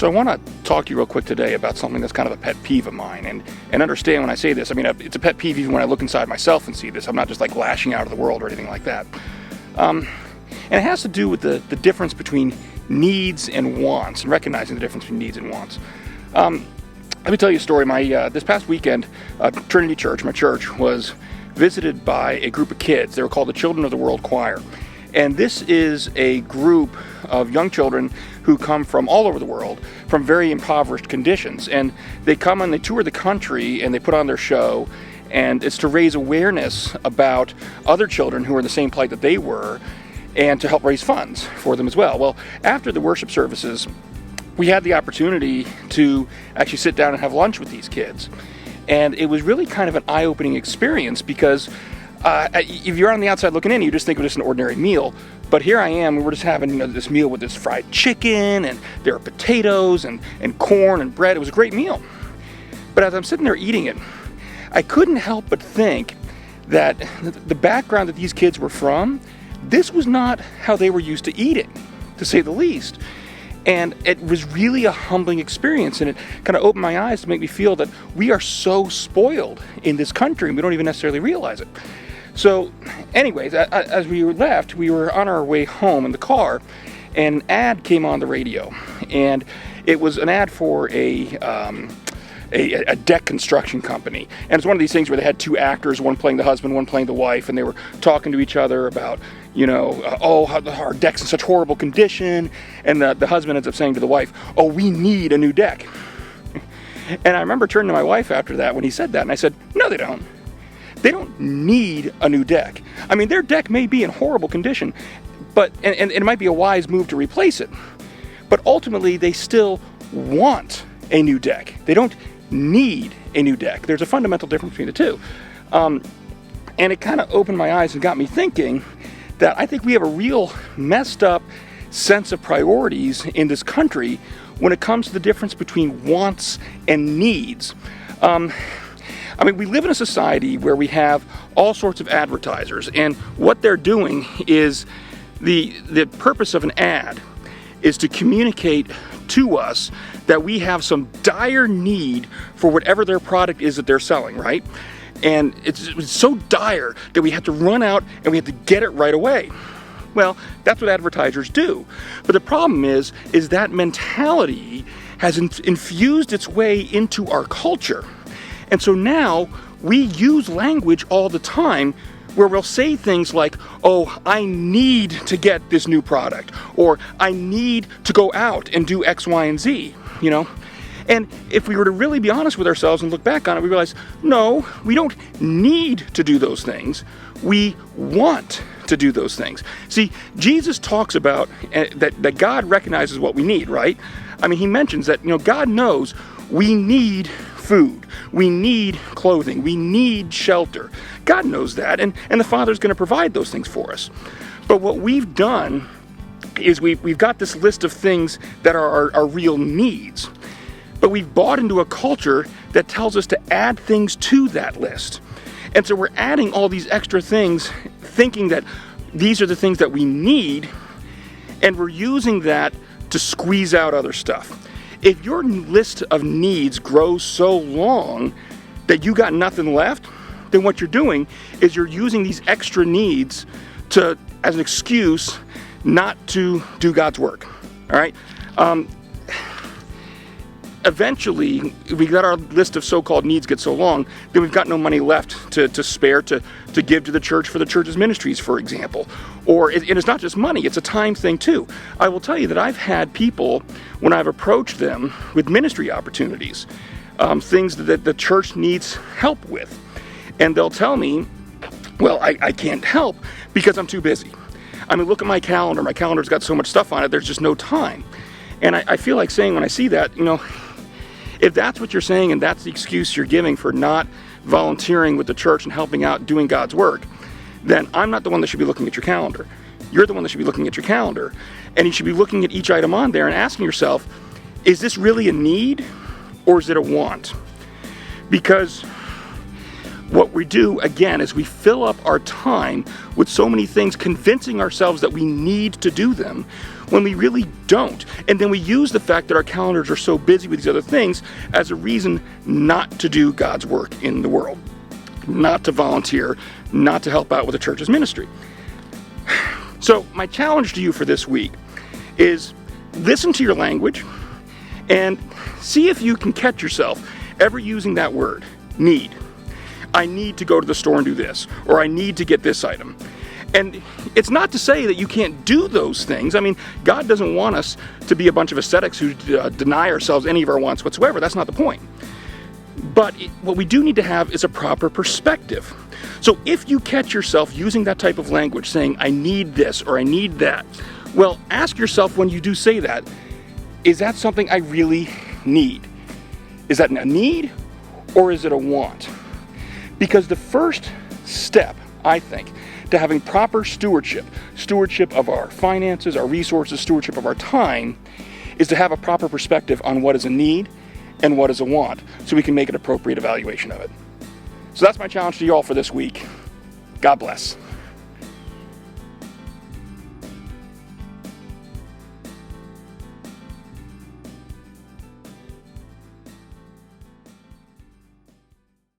So I want to talk to you real quick today about something that's kind of a pet peeve of mine, and understand when I say this, I mean, it's a pet peeve even when I look inside myself and see this. I'm not just like lashing out at the world or anything like that. And it has to do with the difference between needs and wants, and recognizing the difference between needs and wants. Let me tell you a story. This past weekend, Trinity Church, my church, was visited by a group of kids. They were called the Children of the World Choir. And this is a group of young children who come from all over the world, from very impoverished conditions. And they come and they tour the country and they put on their show. And it's to raise awareness about other children who are in the same plight that they were, and to help raise funds for them as well. Well, after the worship services, we had the opportunity to actually sit down and have lunch with these kids. And it was really kind of an eye-opening experience because if you're on the outside looking in, you just think of it as an ordinary meal. But here I am, we were just having this meal with this fried chicken, and there are potatoes and corn and bread. It was a great meal. But as I'm sitting there eating it, I couldn't help but think that the background that these kids were from, this was not how they were used to eating, to say the least. And it was really a humbling experience, and it kind of opened my eyes to make me feel that we are so spoiled in this country, and we don't even necessarily realize it. So anyways, as we left, we were on our way home in the car, and an ad came on the radio, and it was an ad for a deck construction company. And it's one of these things where they had two actors, one playing the husband, one playing the wife, and they were talking to each other about, how our deck's in such horrible condition. And the husband ends up saying to the wife, "Oh, we need a new deck." And I remember turning to my wife after that when he said that, and I said, "No, they don't. They don't need a new deck. I mean, their deck may be in horrible condition, but and it might be a wise move to replace it. But ultimately, they still want a new deck. They don't need a new deck." There's a fundamental difference between the two. And it kind of opened my eyes and got me thinking that I think we have a real messed up sense of priorities in this country when it comes to the difference between wants and needs. We live in a society where we have all sorts of advertisers, and what they're doing is the purpose of an ad is to communicate to us that we have some dire need for whatever their product is that they're selling, right? And it's so dire that we have to run out and we have to get it right away. Well, that's what advertisers do. But the problem is that mentality has infused its way into our culture. And so now we use language all the time where we'll say things like, "Oh, I need to get this new product," or "I need to go out and do X, Y, and Z," And if we were to really be honest with ourselves and look back on it, we realize, no, we don't need to do those things. We want to do those things. See, Jesus talks about that God recognizes what we need, right? I mean, he mentions that, God knows we need food, we need clothing, we need shelter. God knows that, and the Father's going to provide those things for us. But what we've done is we've got this list of things that are our real needs. But we've bought into a culture that tells us to add things to that list. And so we're adding all these extra things, thinking that these are the things that we need, and we're using that to squeeze out other stuff. If your list of needs grows so long that you got nothing left, then what you're doing is you're using these extra needs as an excuse not to do God's work. All right? Eventually, we got our list of so-called needs get so long that we've got no money left to spare to give to the church for the church's ministries, for example. And it's not just money, it's a time thing too. I will tell you that I've had people, when I've approached them with ministry opportunities, things that the church needs help with, and they'll tell me, "Well, I can't help because I'm too busy. I mean, look at my calendar. My calendar's got so much stuff on it, there's just no time." And I feel like saying when I see that, if that's what you're saying and that's the excuse you're giving for not volunteering with the church and helping out doing God's work, then I'm not the one that should be looking at your calendar. You're the one that should be looking at your calendar. And you should be looking at each item on there and asking yourself, is this really a need or is it a want? Because What we do, again, is we fill up our time with so many things, convincing ourselves that we need to do them when we really don't. And then we use the fact that our calendars are so busy with these other things as a reason not to do God's work in the world, not to volunteer, not to help out with the church's ministry. So my challenge to you for this week is listen to your language and see if you can catch yourself ever using that word, need. I need to go to the store and do this, or I need to get this item. And it's not to say that you can't do those things. I mean, God doesn't want us to be a bunch of ascetics who deny ourselves any of our wants whatsoever. That's not the point. But what we do need to have is a proper perspective. So if you catch yourself using that type of language, saying, I need this or I need that, well, ask yourself when you do say that, is that something I really need? Is that a need or is it a want? Because the first step, I think, to having proper stewardship of our finances, our resources, stewardship of our time, is to have a proper perspective on what is a need and what is a want, so we can make an appropriate evaluation of it. So that's my challenge to you all for this week. God bless.